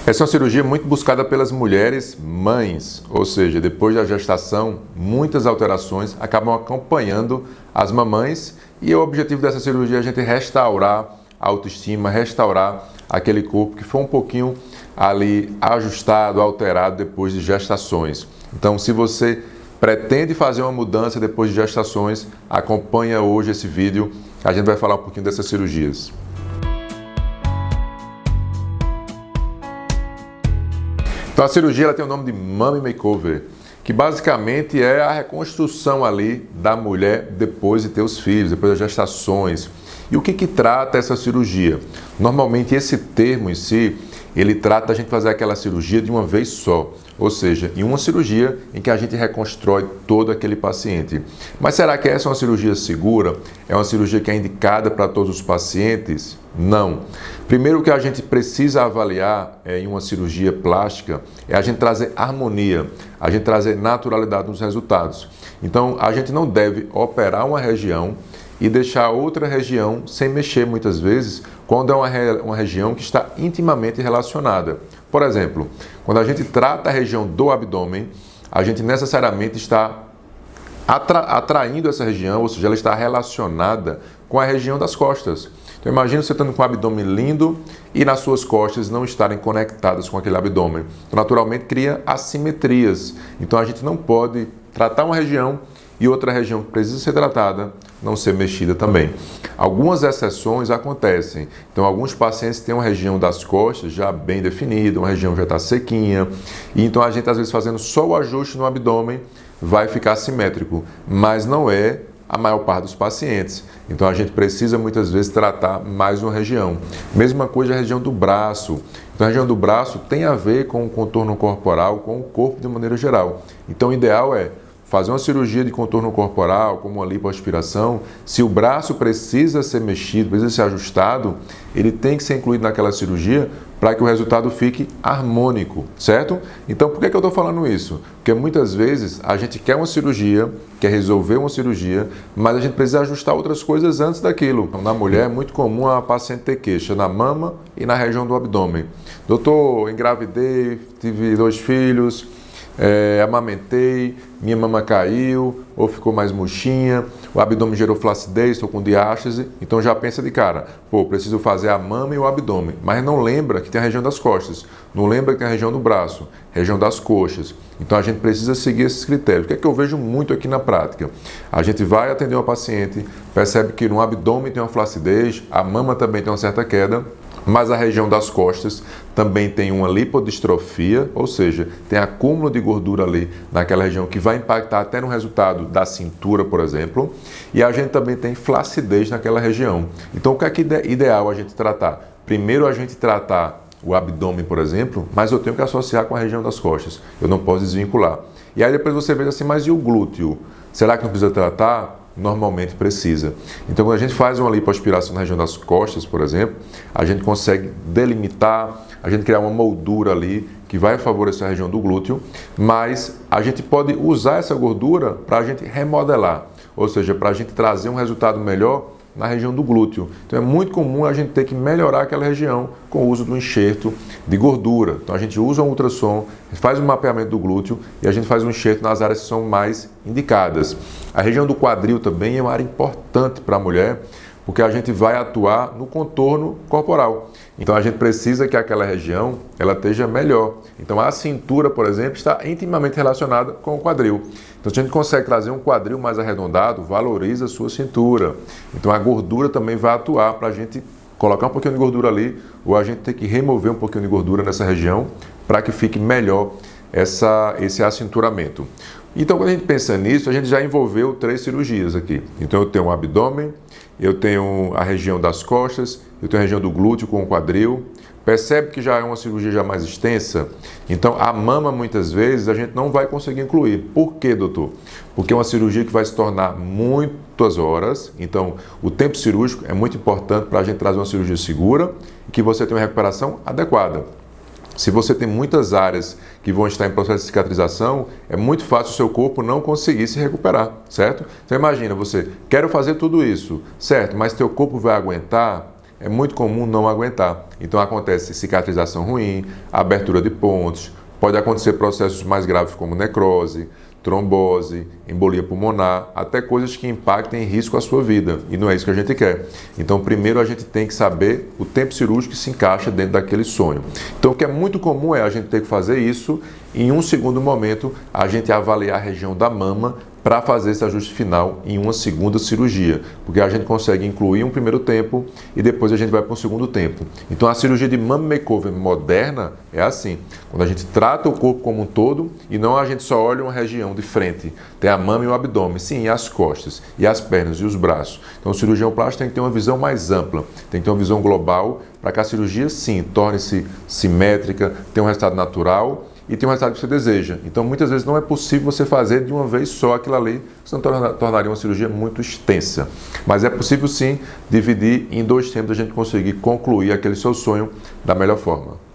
Essa é uma cirurgia muito buscada pelas mulheres mães, ou seja, depois da gestação, muitas alterações acabam acompanhando as mamães e o objetivo dessa cirurgia é a gente restaurar a autoestima, restaurar aquele corpo que foi um pouquinho ali ajustado, alterado depois de gestações. Então, se você pretende fazer uma mudança depois de gestações, acompanha hoje esse vídeo, a gente vai falar um pouquinho dessas cirurgias. Então a cirurgia ela tem o nome de Mummy Makeover, que basicamente é a reconstrução ali da mulher depois de ter os filhos, depois das gestações. E o que trata essa cirurgia? Normalmente esse termo em si, ele trata a gente fazer aquela cirurgia de uma vez só, ou seja, em uma cirurgia em que a gente reconstrói todo aquele paciente. Mas será que essa é uma cirurgia segura? É uma cirurgia que é indicada para todos os pacientes? Não. Primeiro, o que a gente precisa avaliar em uma cirurgia plástica é a gente trazer harmonia, a gente trazer naturalidade nos resultados. Então, a gente não deve operar uma região e deixar outra região sem mexer muitas vezes, quando é uma região que está intimamente relacionada. Por exemplo, quando a gente trata a região do abdômen, a gente necessariamente está atraindo essa região, ou seja, ela está relacionada com a região das costas. Então imagina você estando com o abdômen lindo e nas suas costas não estarem conectadas com aquele abdômen. Então, naturalmente cria assimetrias. Então a gente não pode tratar uma região e outra região que precisa ser tratada não ser mexida também. Algumas exceções acontecem. Então, alguns pacientes têm uma região das costas já bem definida, uma região já está sequinha, e então a gente às vezes fazendo só o ajuste no abdômen vai ficar simétrico, mas não é a maior parte dos pacientes. Então a gente precisa muitas vezes tratar mais uma região. Mesma coisa a região do braço. Então a região do braço tem a ver com o contorno corporal, com o corpo de maneira geral. Então o ideal é fazer uma cirurgia de contorno corporal, como uma lipoaspiração. Se o braço precisa ser mexido, precisa ser ajustado, ele tem que ser incluído naquela cirurgia para que o resultado fique harmônico, certo? Então, por que eu estou falando isso? Porque muitas vezes a gente quer uma cirurgia, quer resolver uma cirurgia, mas a gente precisa ajustar outras coisas antes daquilo. Então, na mulher é muito comum a paciente ter queixa na mama e na região do abdômen. Doutor, engravidei, tive 2 filhos, amamentei, minha mama caiu ou ficou mais murchinha, o abdômen gerou flacidez, estou com diástase, então já pensa de cara, preciso fazer a mama e o abdômen, mas não lembra que tem a região das costas, não lembra que tem a região do braço, região das coxas, então a gente precisa seguir esses critérios. O que é que eu vejo muito aqui na prática? A gente vai atender uma paciente, percebe que no abdômen tem uma flacidez, a mama também tem uma certa queda, mas a região das costas também tem uma lipodistrofia, ou seja, tem acúmulo de gordura ali naquela região que vai impactar até no resultado da cintura, por exemplo, e a gente também tem flacidez naquela região. Então, o que é que é ideal a gente tratar? Primeiro a gente tratar o abdômen, por exemplo, mas eu tenho que associar com a região das costas, eu não posso desvincular. E aí depois você vê assim, mas e o glúteo? Será que não precisa tratar? Normalmente precisa. Então, quando a gente faz uma lipoaspiração na região das costas, por exemplo, a gente consegue delimitar, a gente criar uma moldura ali que vai favorecer a região do glúteo, mas a gente pode usar essa gordura para a gente remodelar, ou seja, para a gente trazer um resultado melhor na região do glúteo. Então é muito comum a gente ter que melhorar aquela região com o uso do enxerto de gordura. Então a gente usa um ultrassom, faz um mapeamento do glúteo e a gente faz um enxerto nas áreas que são mais indicadas. A região do quadril também é uma área importante para a mulher, porque a gente vai atuar no contorno corporal. Então a gente precisa que aquela região ela esteja melhor. Então a cintura, por exemplo, está intimamente relacionada com o quadril. Então se a gente consegue trazer um quadril mais arredondado, valoriza a sua cintura. Então a gordura também vai atuar para a gente colocar um pouquinho de gordura ali, ou a gente ter que remover um pouquinho de gordura nessa região para que fique melhor esse acinturamento. Então quando a gente pensa nisso, a gente já envolveu 3 cirurgias aqui. Então eu tenho o abdômen, eu tenho a região das costas, eu tenho a região do glúteo com o quadril. Percebe que já é uma cirurgia já mais extensa? Então a mama muitas vezes a gente não vai conseguir incluir. Por quê, doutor? Porque é uma cirurgia que vai se tornar muitas horas. Então o tempo cirúrgico é muito importante para a gente trazer uma cirurgia segura e que você tenha uma recuperação adequada. Se você tem muitas áreas que vão estar em processo de cicatrização, é muito fácil o seu corpo não conseguir se recuperar, certo? Então imagina, você quer fazer tudo isso, certo? Mas teu corpo vai aguentar? é muito comum não aguentar. Então acontece cicatrização ruim, abertura de pontos, pode acontecer processos mais graves como necrose, trombose, embolia pulmonar, até coisas que impactem em risco a sua vida, e não é isso que a gente quer. Então, primeiro a gente tem que saber o tempo cirúrgico que se encaixa dentro daquele sonho. Então, o que é muito comum é a gente ter que fazer isso, e em um segundo momento, a gente avaliar a região da mama para fazer esse ajuste final em uma segunda cirurgia, porque a gente consegue incluir um primeiro tempo e depois a gente vai para um segundo tempo. Então a cirurgia de mama makeover moderna é assim, quando a gente trata o corpo como um todo e não a gente só olha uma região de frente, tem a mama e o abdômen, sim, e as costas, e as pernas e os braços. Então o cirurgião plástico tem que ter uma visão mais ampla, tem que ter uma visão global para que a cirurgia, sim, torne-se simétrica, tenha um resultado natural e tem um resultado que você deseja. Então, muitas vezes não é possível você fazer de uma vez só aquilo ali, senão tornaria uma cirurgia muito extensa. Mas é possível sim dividir em 2 tempos a gente conseguir concluir aquele seu sonho da melhor forma.